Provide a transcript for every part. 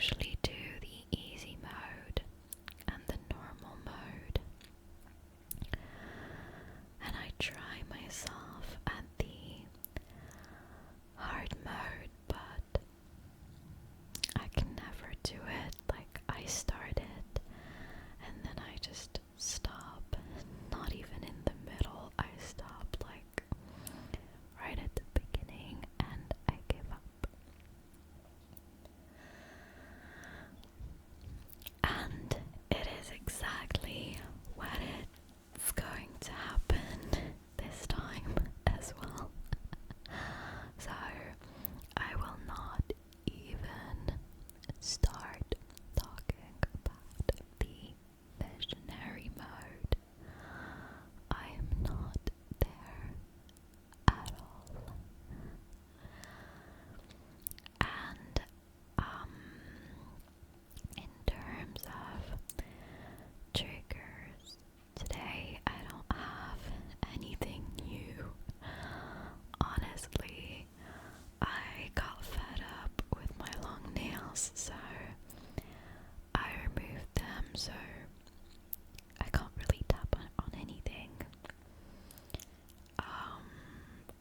usually do the easy mode and the normal mode, and I try myself at the hard mode, but I can never do it. Like, I start it and then I just stop, not even in the middle. I stop like right at the beginning and I give up. And it is exactly what it's going to happen this time as well. So I will not even start talking about the visionary mode. I am not there at all. And in terms of triggers, today I don't have anything new. Honestly, I got fed up with my long nails, so I removed them, so I can't really tap on anything.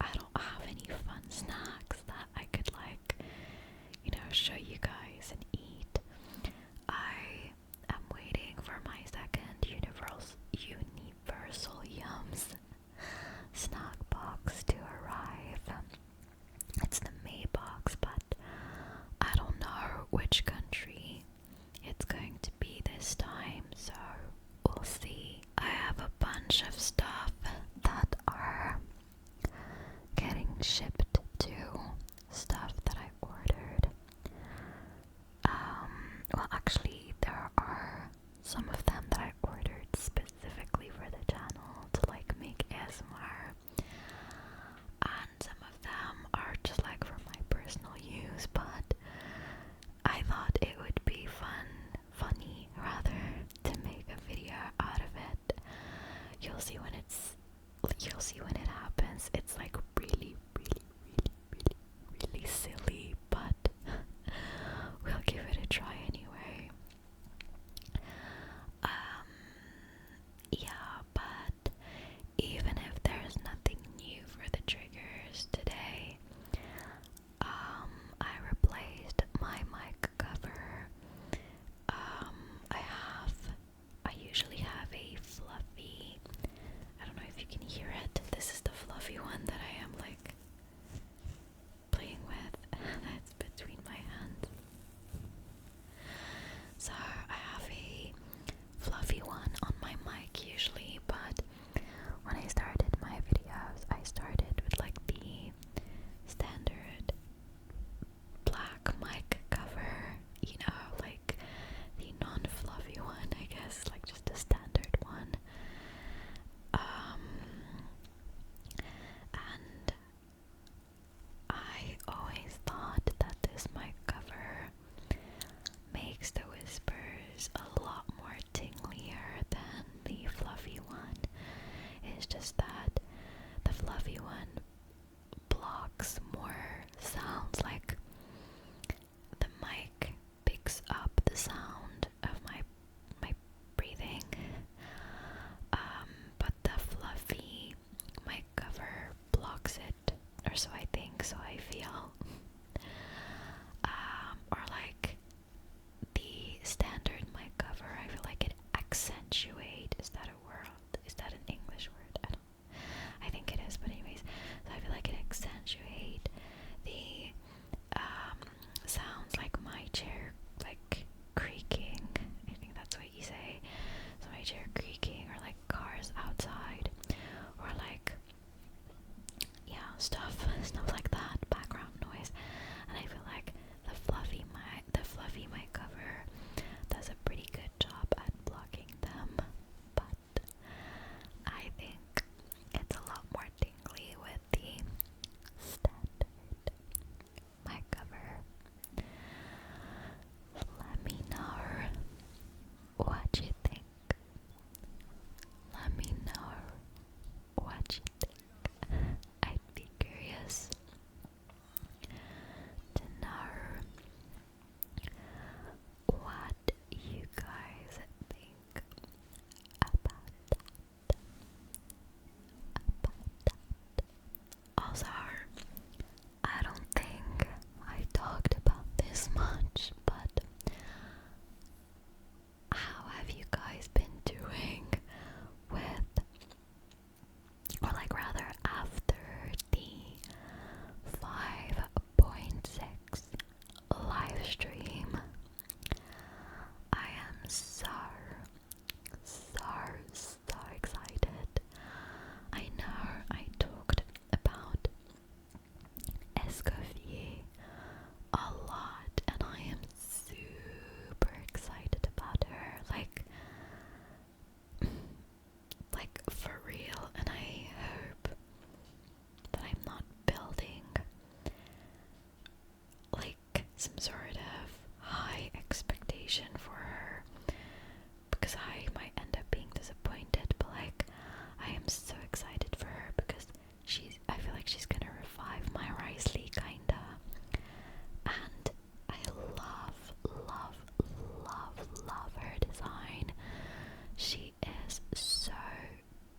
I don't have any fun snacks that I could show you guys and eat. I am waiting for my second Universal Yums snack box to arrive. It's the May box, but I don't know which country it's going to be this time, so we'll see. I have a bunch of stuff that are getting shipped to, stuff that I ordered. Well, actually, there are some of them that I ordered specifically for the channel to make ASMR, and some of them are just for my personal use, but I thought as much, but how have you guys been doing with, or like rather after the 5.6 live stream? I am so excited. I know I talked about Escoffier a lot, and I am super excited about her, like for real, and I hope that I'm not building like some sort of high expectation for her, because I might end up being disappointed. But like, I am so excited for her because I feel like she's gonna revive my Risley kinda, and I love her design. She is so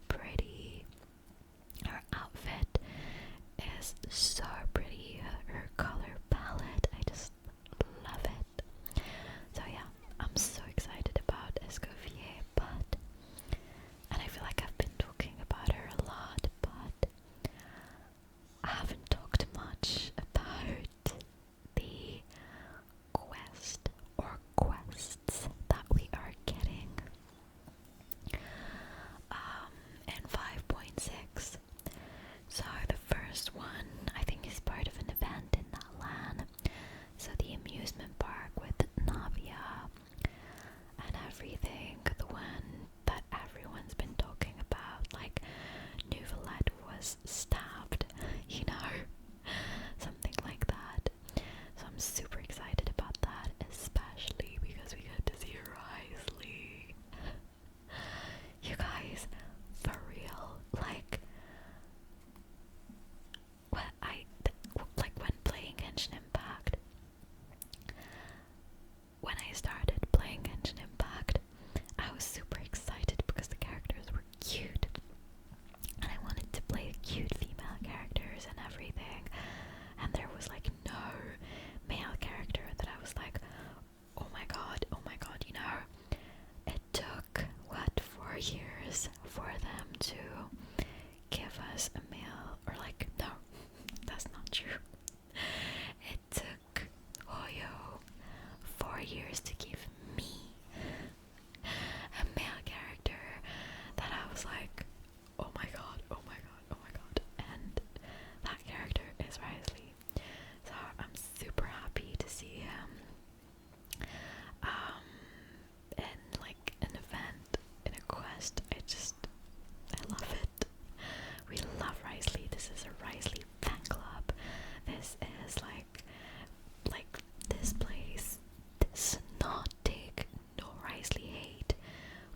pretty. Her outfit is so pretty. Her color palette, I just love it. So yeah, I'm so excited about Escoffier, and I feel like I've been talking about her a lot, but I haven't talked much about the quest or quests that we are getting in 5.6. So the first one, I think, is part of an event in that land. So the amusement park with Navia and everything, the one that everyone's been talking about, like Nouvelette was stabbed, you know, something like that. So I'm super excited about that, especially because we get to see Risley. You guys, for real, like, when playing Genshin Impact, when I started playing Genshin Impact, I was super excited because the characters were cute, and I wanted to play cute female characters and everything, and there was like no male character that I was like, oh my god, you know. It took, 4 years for them to give us a male, or like, no, that's not true. It took Hoyo 4 years to give me a male character that I was like, oh my god, and that character is Risley. So I'm super happy to see him in like an event, in a quest. I love it. We love Risley. This is a Risley fan club. This is like this place does not take no Risley hate.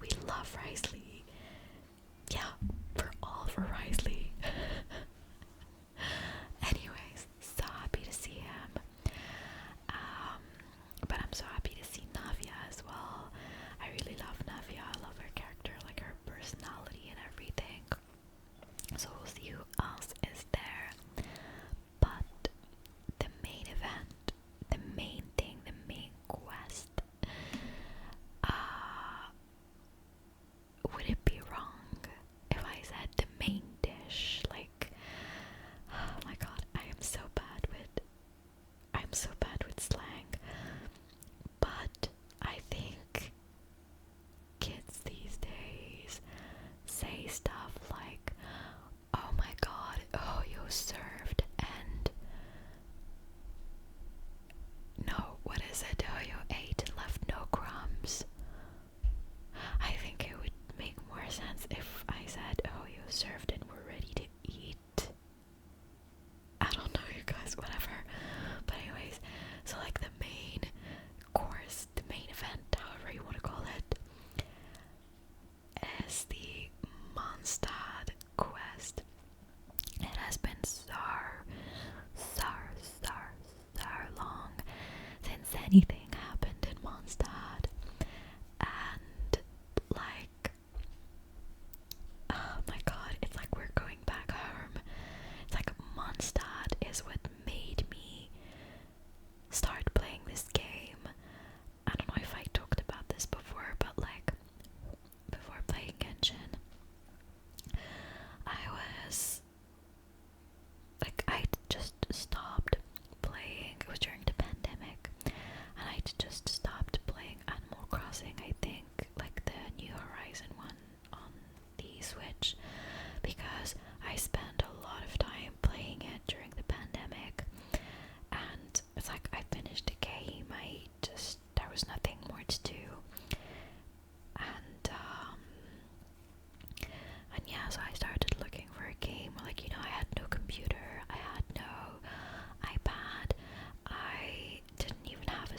We love Risley. Yeah, we're all for Risley. Anyways, so happy to see him. But I'm so happy to see Navia as well. I really love Navia. I love her character, like her personality and everything. So we'll see who else is there. But the main event, the main thing, the main quest, would it be wrong if I said the main dish? Like, oh my god, I'm so bad with slang. But I think kids these days say stuff like, oh my god, oh, you served, and no, what is it? Oh, you ate and left no crumbs. I think it would make more sense if I said, oh, you served and were ready to eat. I don't know, you guys, whatever. But anyways, so like the main course, the main event, however you want to call it, is the Mondstadt quest. It has been so long since anything happened in Mondstadt, and like, oh my god, it's like we're going back home. It's like Mondstadt is what made me start playing this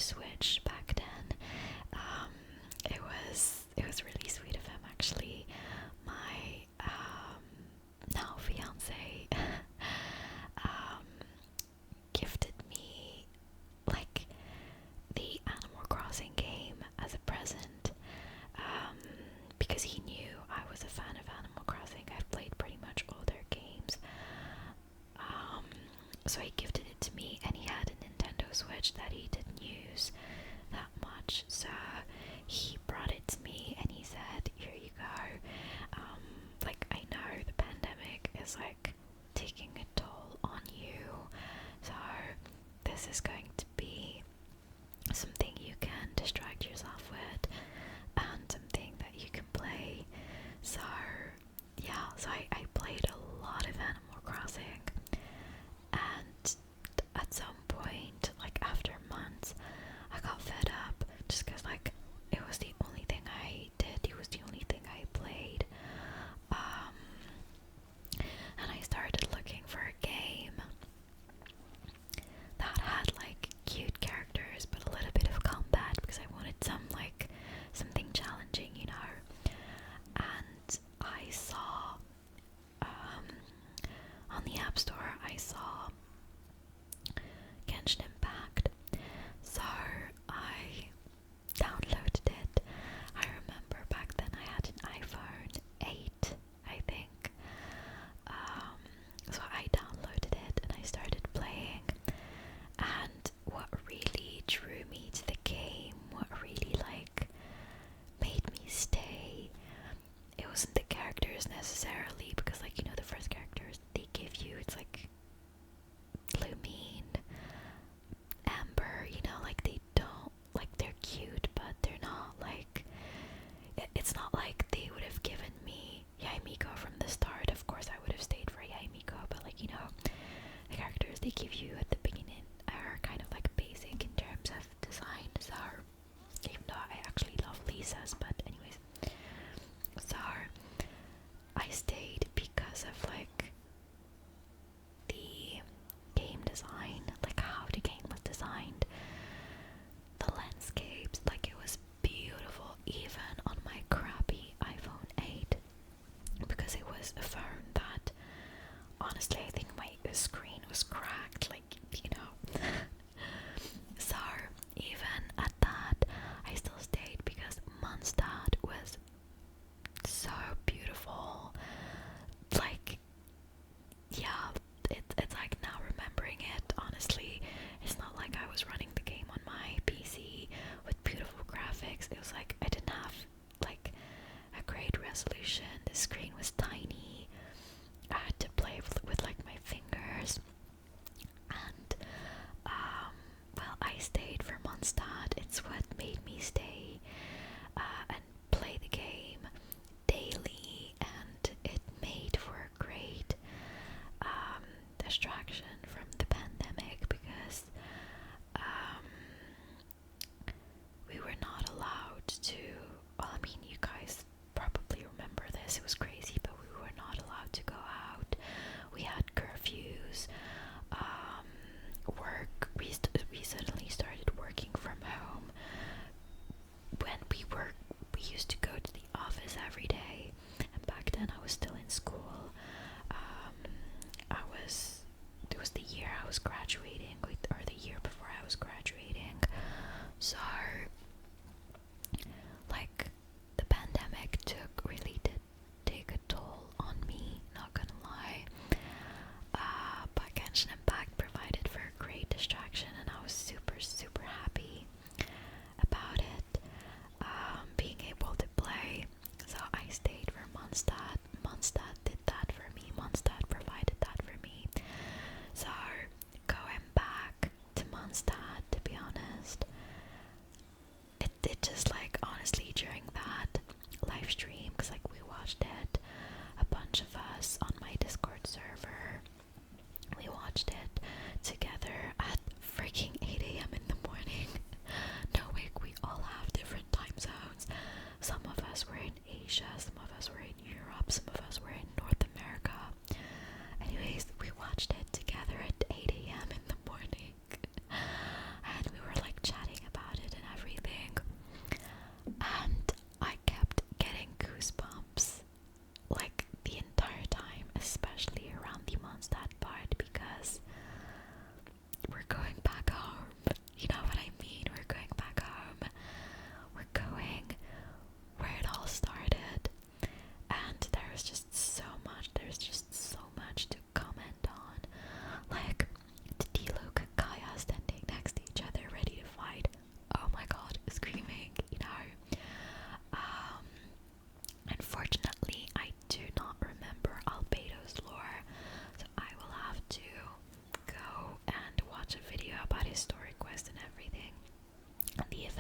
Switch back then. It was really sweet of him, actually. My now fiance gifted me like the Animal Crossing game as a present, because he knew I was a fan of Animal Crossing. I've played pretty much all their games. So he gifted it to me, and he had a Nintendo Switch that he didn't use that much, so he brought it to me and he said, here you go. Like, I know the pandemic is like taking a toll on you, so this is going to be something you can distract yourself with and something that you can play. So yeah, so I played a lot of Animal Crossing, and at some point, like after months, I got fed up just because like it was the only thing I did, it was the only thing I played, and I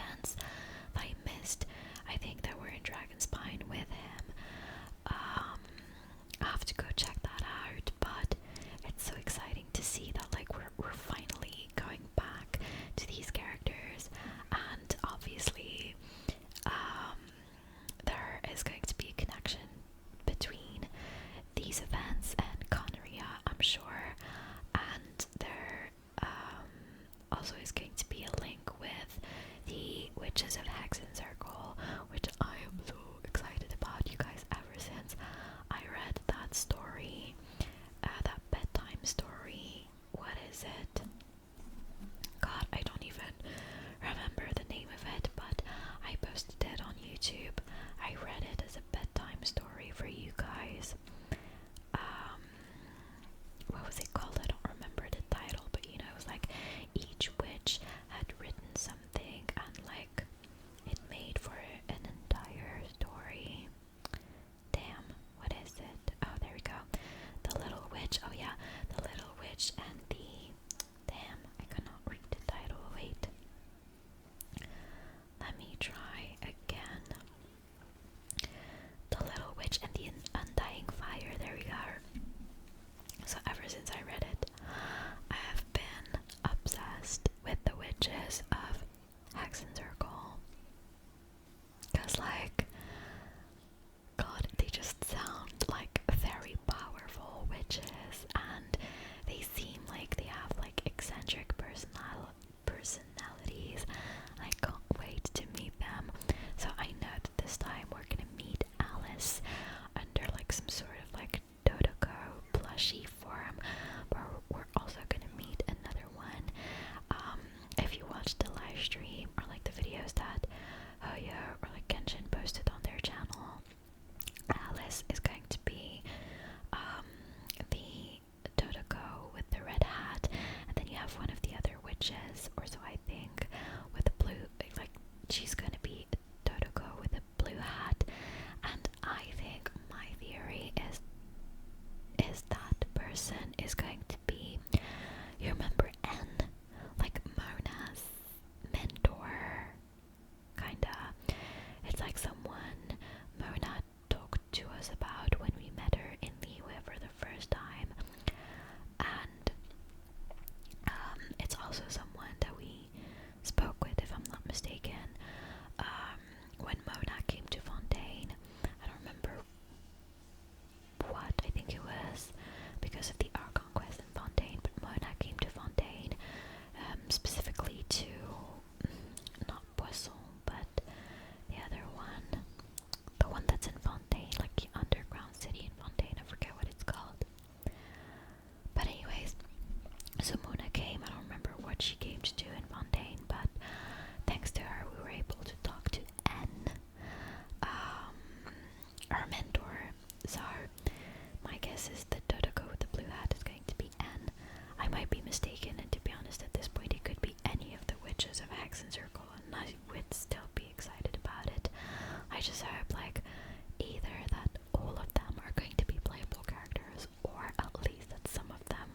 events that I missed. I think that were in Dragonspine with him. I have to go check that out, but it's so exciting to see that like we're finally going back to these characters, and obviously there is going to be a connection between these events and Conneria, I'm sure, and there also is going to be a link with the Witches of Hexen Circle, which I am so excited about, you guys, ever since I read that story, that bedtime story. What is it? God, I don't even remember the name of it, but I posted it on YouTube. I read it as a bedtime story for you guys. What was it called? I don't remember the title, but you know, it was like each witch had written something and like it made for an entire story. Damn, what is it? Oh, there we go. The Little Witch. Oh yeah, The Little Witch and the... Damn, I cannot read the title. Wait. Let me try again. The Little Witch and the Undying Fire. There we go. So ever since I read it, I have been obsessed with the witches of Hexen Circle. Because like, God, they just sound like very powerful witches, and they seem like they have like eccentric personalities. I can't wait to meet them. So I know that this time we're gonna meet Alice under like some sort of like Dodoko plushie form, but we're also gonna meet another one. If you watch the live stream or like the videos that Hoyo or like Genshin posted on their channel, Alice is going to be the Dodoko with the red hat, and then you have one of the other witches, or so I think, with the blue, like she's going to be Dodoko with a blue hat, and I think my theory is that person is going to be, you remember N, like Mona's mentor, kinda. It's like someone Mona talked to us about when we met her in Liyue for the first time, and it's also someone that we spoke with, if I'm not mistaken, when Mona came to Fontaine. I don't remember what, I think it was because of the Archon quest in Fontaine, but Mona came to Fontaine specifically to not Poisson, but the other one, the one that's in Fontaine, like the underground city in Fontaine, I forget what it's called. But anyways, so Mona came, I don't remember what she came to do in Fontaine, but thanks to her we were able to talk to N, our mentor. So my guess is that Dodoko with the blue hat is going to be N. I might be mistaken, and to be honest, at this point it could be any of the witches of Hexen Circle, and I would still be excited about it. I just hope like either that all of them are going to be playable characters, or at least that some of them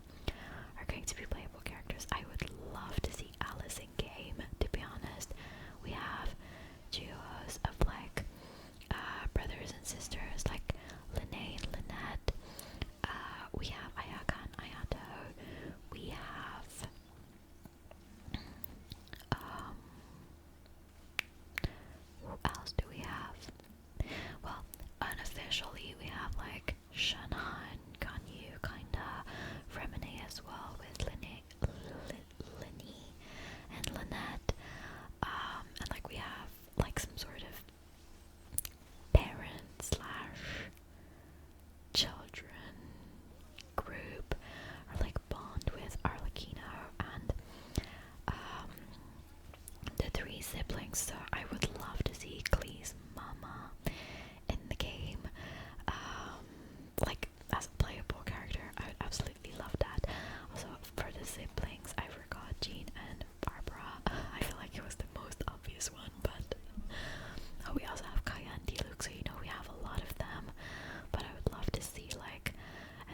are going to be playable characters. I would love to see Alice in game, to be honest. We have duos of like brothers and sisters, like Linnea and Lynette. We have Ayaka and Ayato. We have who else do we have? Well, unofficially we have like Shanhan, Ganyu, kinda, Remine as well, with Linny and Lynette. And like we have like some sort of parent slash children group, or like bond with Arlecchino and the three siblings. So I would love to see Klee's mama in the game, like as a playable character. I would absolutely love that. Also, for the siblings, I forgot Jean and Barbara. I feel like it was the most obvious one, but we also have Kaya and Diluc, so you know we have a lot of them. But I would love to see like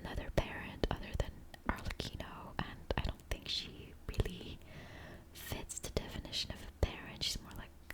another parent other than Arlecchino, and I don't think she really fits the definition of a parent. She's more like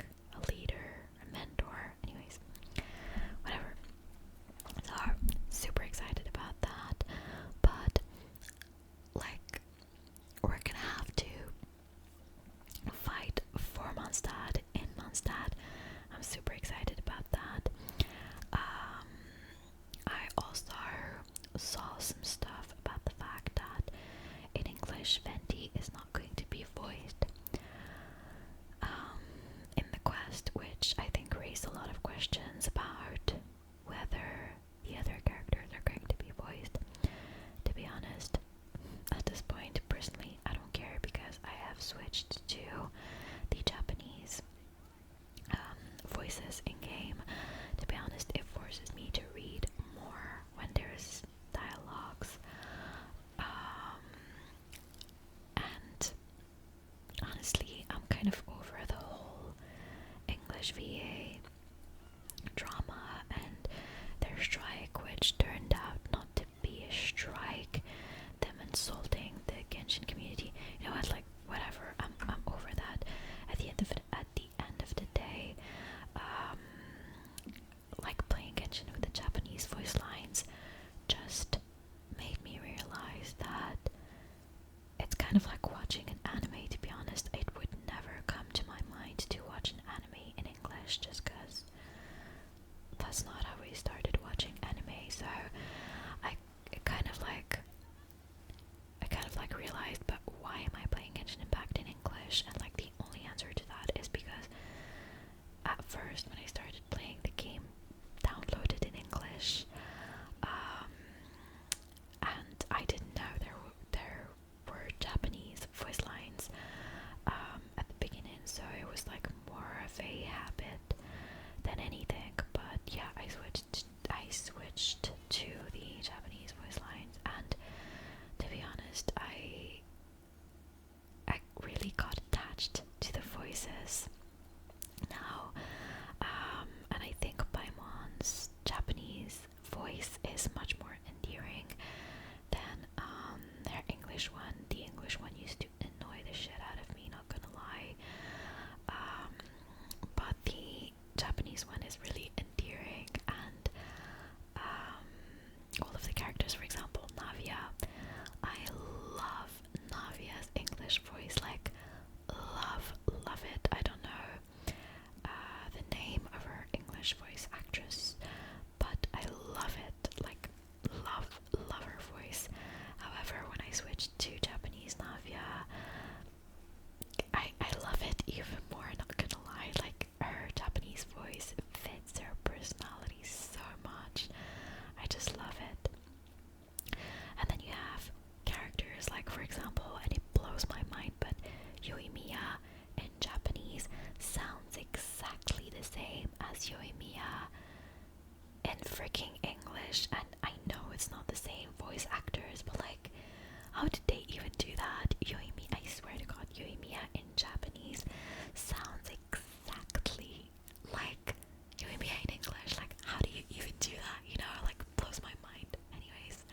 was like more of a habit than anything. But yeah, I switched to the Japanese voice lines, and to be honest, I really got attached to the voices now. And I think Paimon's Japanese voice is much more endearing than their English one. The English one used to annoy the shit out of me, not gonna lie. But the Japanese one is really endearing, and all of the characters, for example, Navia. I love Navia's English voice, like love it. I don't know the name of her English voice actress, but I love it, like love her voice. However, when I switched to Japanese Navia, I love it even more, not gonna lie. Like, her Japanese voice fits her personality so much. I just love it. And then you have characters like, for example, and it blows my mind, but Yoimiya in Japanese sounds exactly the same as Yoimiya in freaking English. And I know it's not the same voice actors, but like, how did they even do that? Yoimiya, I swear to God, Yoimiya in Japanese sounds exactly like Yoimiya in English. Like, how do you even do that? You know, like, blows my mind. Anyways,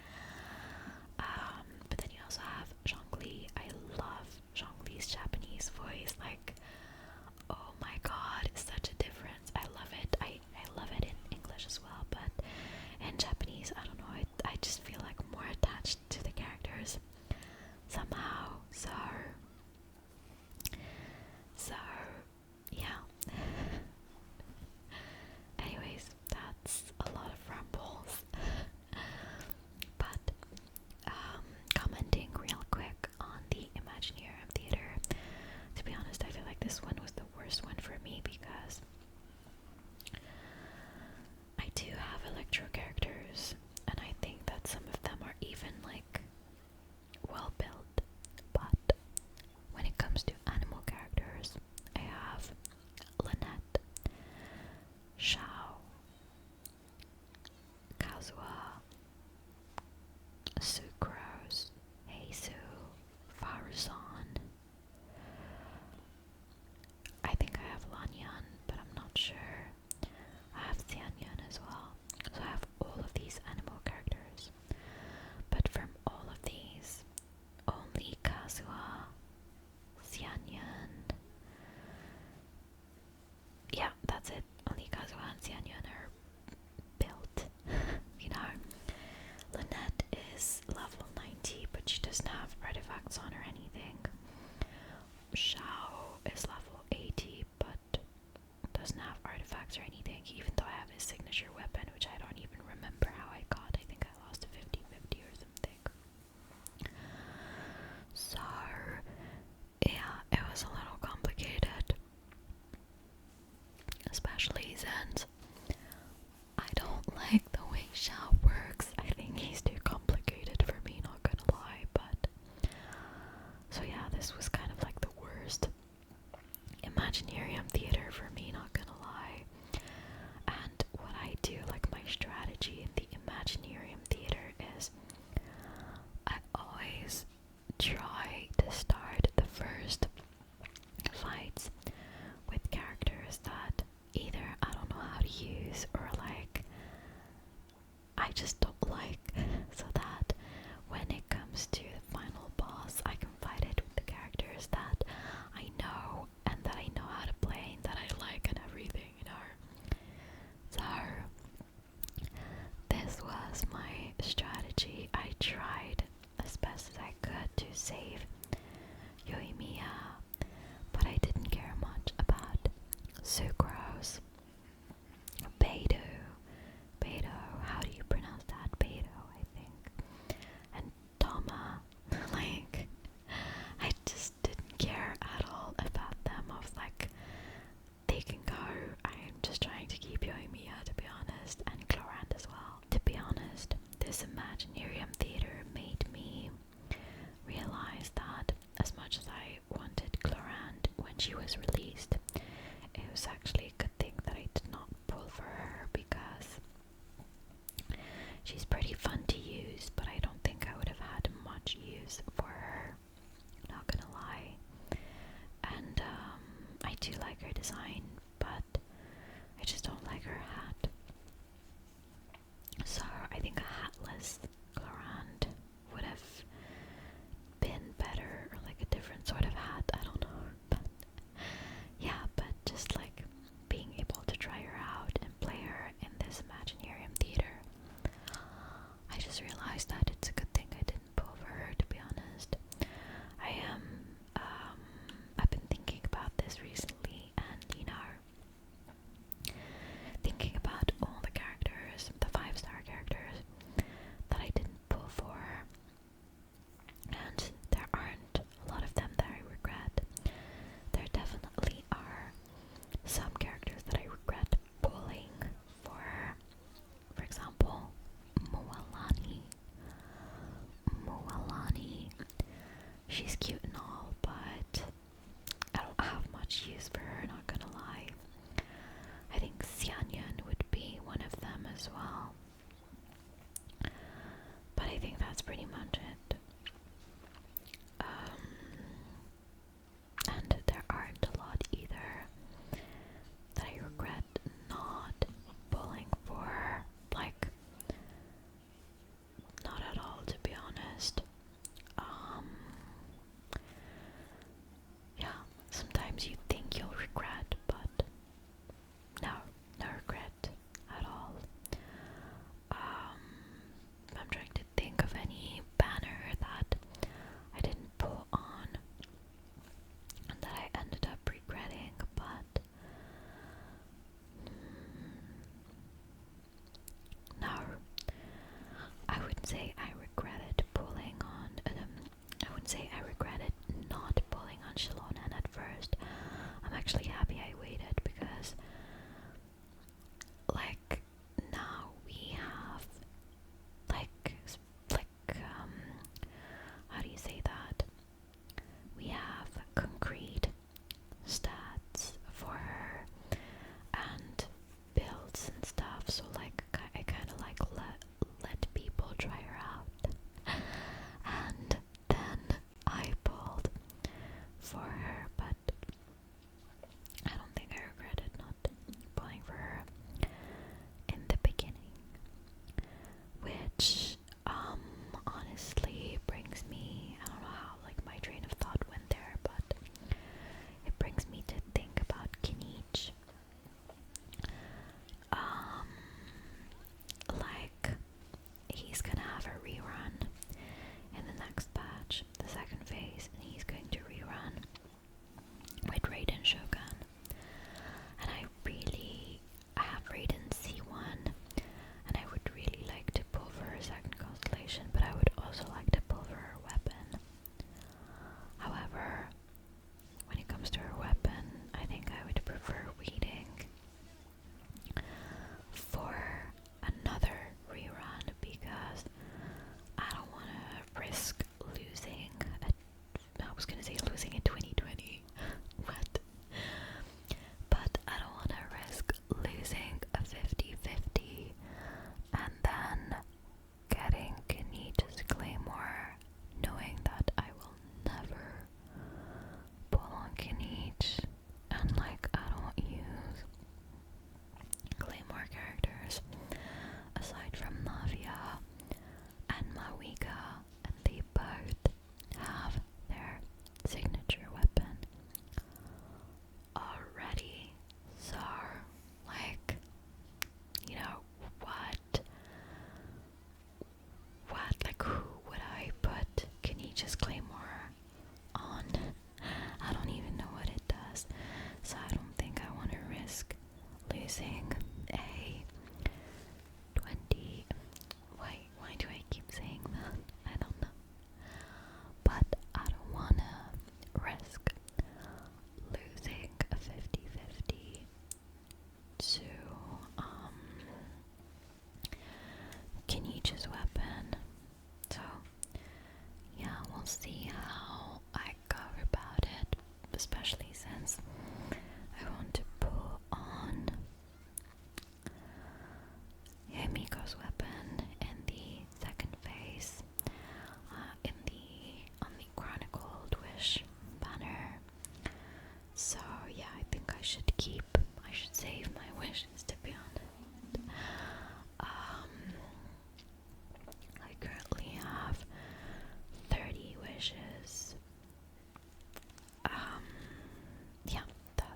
but then you also have Zhongli. I love Zhongli's Japanese voice. Like, oh my God, it's such a difference. I love it. I love it in English as well, but in Japanese, I don't know. I just feel like more attached to the characters somehow. So yeah. Anyways, that's a lot of rambles. But commenting real quick on the Imaginarium Theater. To be honest, I feel like this one was the worst one for me because I do have electro characters, and I think that some of them are even like well built, but when it comes to animal characters, I have Lynette, Shao, Kazuha, Sucrose, Heisu, Faruzan. I think I have Lanyan, but I'm not sure. I have Xianyan as well. So I have all of these animal characters. But from all of these, only Kazuha, Xianyan. Yeah, that's it. Only Kazuha and Xianyan are built. You know, Lynette is level 90, but she doesn't have artifacts on or anything. Shao is level 80, but doesn't have artifacts or anything, even though I have his signature weapon, which I don't even remember how I got. I think I lost a 50-50 or something. So, yeah, it was a little complicated. Especially since I don't like the way Shao works. I think he's too complicated for me, not gonna lie, but so yeah, this was kind of like the worst Imaginarium Theater for me, not gonna lie. And what I do, like my strategy in the Imaginarium Theater is I always try to start the first fights with characters that either I don't know how to use or like I just don't like, so that when it comes to the final boss, I can fight it with the characters that I know and that I know how to play and that I like and everything, you know. So this was my strategy. I tried as best as I could to save Yoimiya, but I didn't care much about Sucrose, Beidou, how do you pronounce that? Beidou, I think, and Toma. Like, I just didn't care at all about them. I was like, they can go. I'm just trying to keep Yoimiya, to be honest, and Clorant as well. To be honest, this Imaginarium Theater made me realize that as much as I wanted Clorant when she was released, do like her design, but I just don't like her hat. So I think a hatless Clorand would have been better, or like a different sort of hat, I don't know. But yeah, but just like being able to try her out and play her in this Imaginarium theater, I just realized that it's a good thing I didn't pull for her, to be honest. I've been thinking about this recently, and thinking about all the characters, the 5-star characters that I did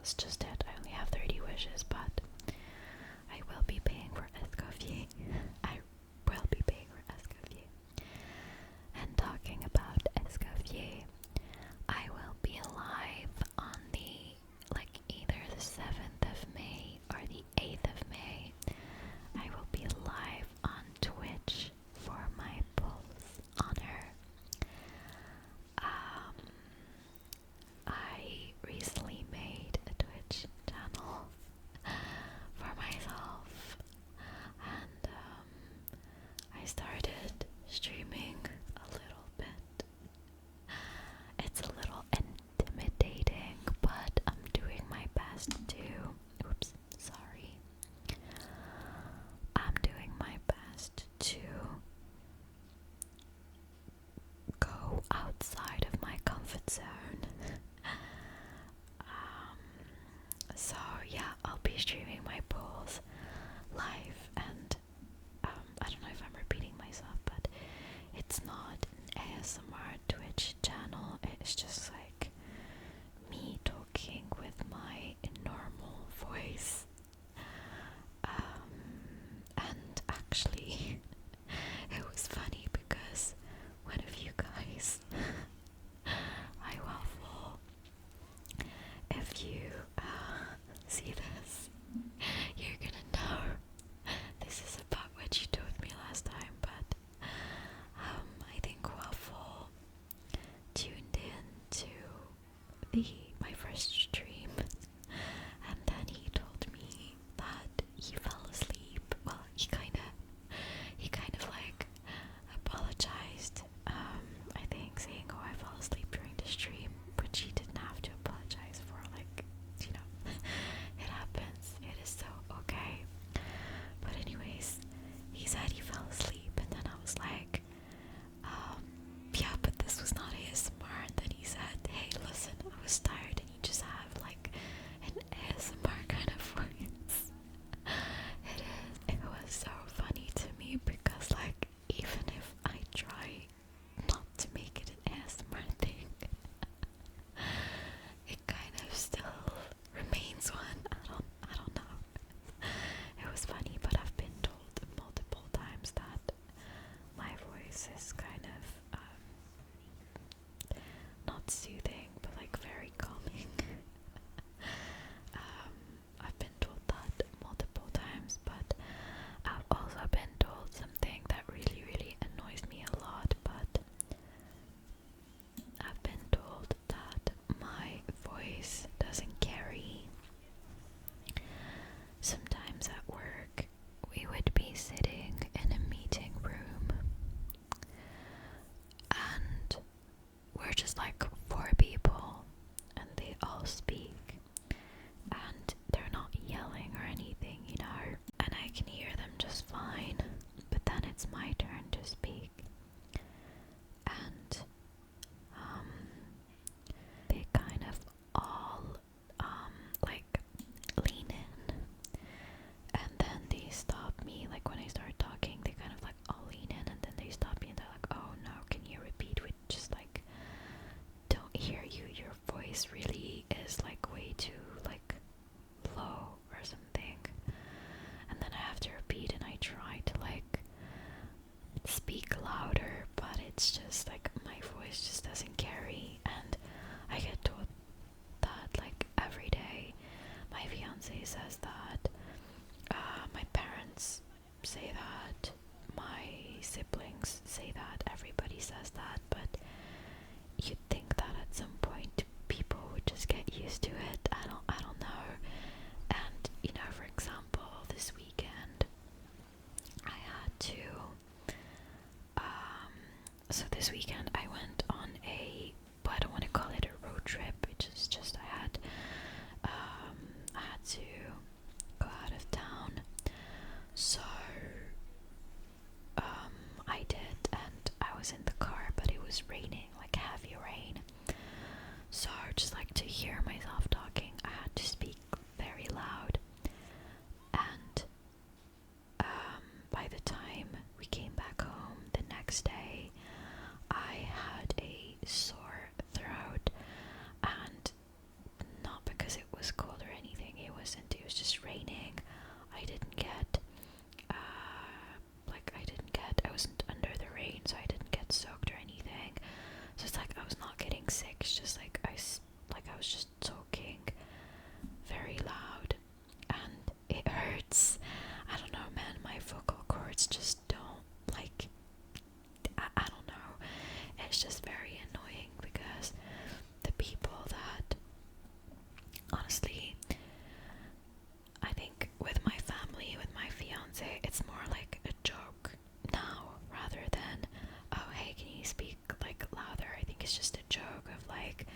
that's just it. I only have 30 wishes, but I will be paying for Escoffier. I will be paying for Escoffier. And talking about Escoffier, I will be live on either the 7th of May or the 8th of May. I will be live on Twitch for my Pulse honor. I recently made a Twitch channel for myself, and I started streaming a little bit. It's a little intimidating, but I'm doing my best to. Oops, sorry. I'm doing my best to go outside of my comfort zone. So yeah, I'll be streaming my polls live, and I don't know if I'm repeating myself, but it's not an ASMR Twitch channel. It's just like me talking with my normal voice. And actually, it was funny because one of you guys, I waffle, if you see this, you're gonna know this is about what you told me last time, but I think Waffle tuned in to my first stream, and then he told me that he fell asleep. Well, he kind of like apologized, I think, saying, oh, I fell asleep during the stream, which he didn't have to apologize for, like, you know, it happens, it is so okay. But anyways, he said he fell asleep, and then I was like, yeah, but this was not ASMR. And then he said, hey, listen, I was tired, and you just have like an ASMR kind of voice. It was so funny to me because, like, even if I try not to make it an ASMR thing, it kind of still remains one. I don't know. It was funny, but I've been told multiple times that my voice is kind of not soothing, but like very calming. I've been told that multiple times, but I've also been told something that really, really annoys me a lot, but I've been told that my voice doesn't carry. Sometimes at work, we would be sitting in a meeting room, and we're just like 4 people, and they all speak, and they're not yelling or anything, you know, and I can hear them just fine, but then it's my turn to speak, and they kind of all like lean in, and then they stop me, like when I start talking, they kind of like all lean in, and then they stop me, and they're like, oh no, can you repeat? We just like don't hear you, your voice really is like way too like low or something. And then I have to repeat, and I try to like speak louder, but it's just like my voice just doesn't carry, and I get told that like every day. My fiance says that, my parents say that, my siblings say that, everybody says that, but you'd think that at some point people would just get used to it. I don't know. And you know, for example, this weekend I had to so this weekend I went on but I don't want to call it a road trip, which is just I had to go out of town. So I did, and I was in the car, but it was raining, like heavy rain. So just like to hear myself talking, I had to speak very loud. And by the time we came back home the next day, I had a sore throat, and not because it was cold or was just talking very loud and it hurts. I don't know, man, my vocal cords just don't like, I don't know, it's just very annoying because the people that, honestly, I think with my family, with my fiance, it's more like a joke now rather than, oh hey, can you speak like louder? I think it's just a joke of like,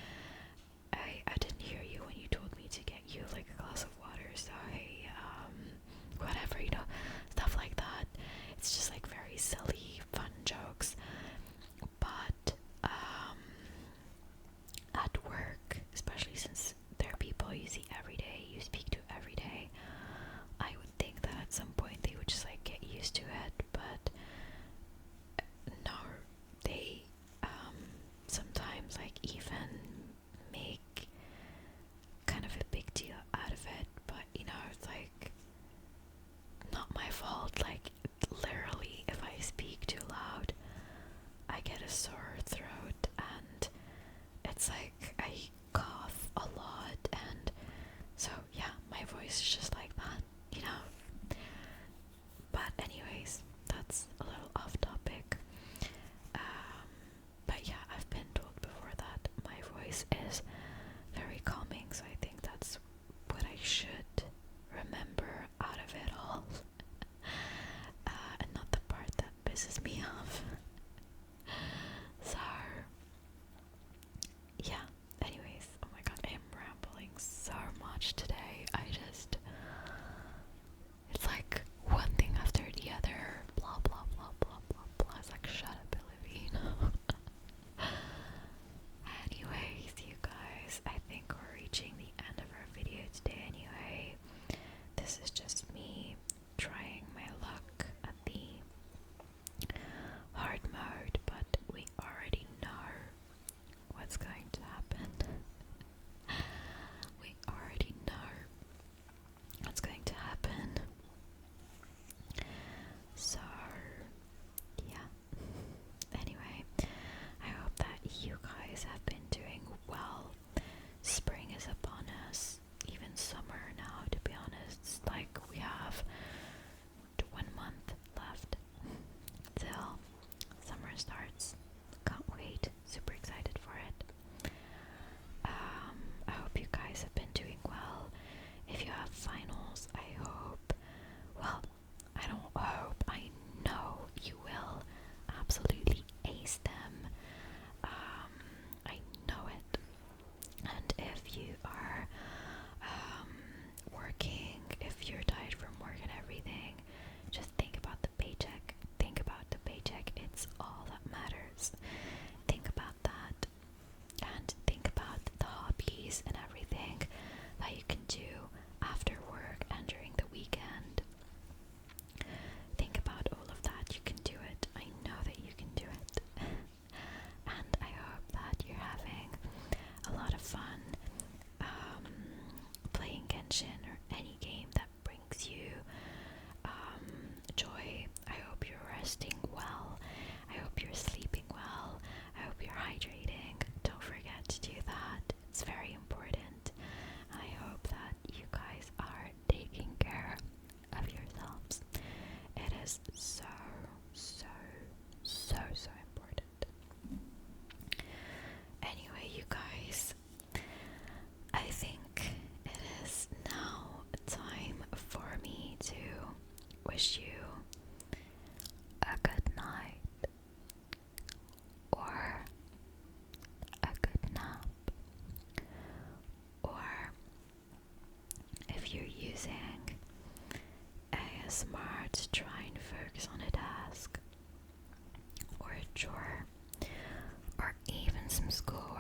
I didn't hear you when you told me to get you like a glass of water, so hey, whatever, you know, stuff like that. It's just like very silly, fun jokes. But at work, especially since there are people you see every day, you speak to every day, I would think that at some point they would just like get used to it, but no, they sometimes like even make kind of a big deal out of it, but you know, it's like not my fault. Like literally, if I speak too loud, I get a sore throat and it's like I cough a lot, and so yeah, my voice is just like that, you know. But anyways, that's a little off topic. But yeah, I've been told before that my voice is very calming, so I think that's what I should remember out of it all. And not the part that pisses me off. So yeah, anyways, oh my god, I am rambling so much today. It's like one thing after the other, blah blah blah blah blah blah. It's like, shut up, Ilivy, you know? Anyways, you guys, I think we're reaching the end of our video today anyway. This is just me trying my luck at the hard mode, but we already know what's going to happen. We already know what's going to happen. So, yeah. Anyway, I hope that you guys have been doing well. Spring is upon us, even summer now, to be honest. Like, we have 1 month left till summer starts. Can't wait, super excited for it. I hope you guys have been doing well. If you have finals, I hope, well, I don't hope, I know you will absolutely ace them. I know it. And if you are working, if you're tired from work and everything, just think about the paycheck. Think about the paycheck. It's all that matters. Think about that. And think about the hobbies and everything that you can do after work and during the weekend. Think about all of that. You can do it. I know that you can do it. And I hope that you're having a lot of fun playing Genshin or any game that brings you joy. I hope you're resting well. I hope you're sleeping well. I hope you're hydrating. Don't forget to do that. It's very important. I hope that you guys are taking care of yourselves. It is so, so, so, so important. Anyway, you guys, I think it is now time for me to wish you a good night or a good nap, or if you're using ASMR to try and focus on a task or a chore or even some schoolwork,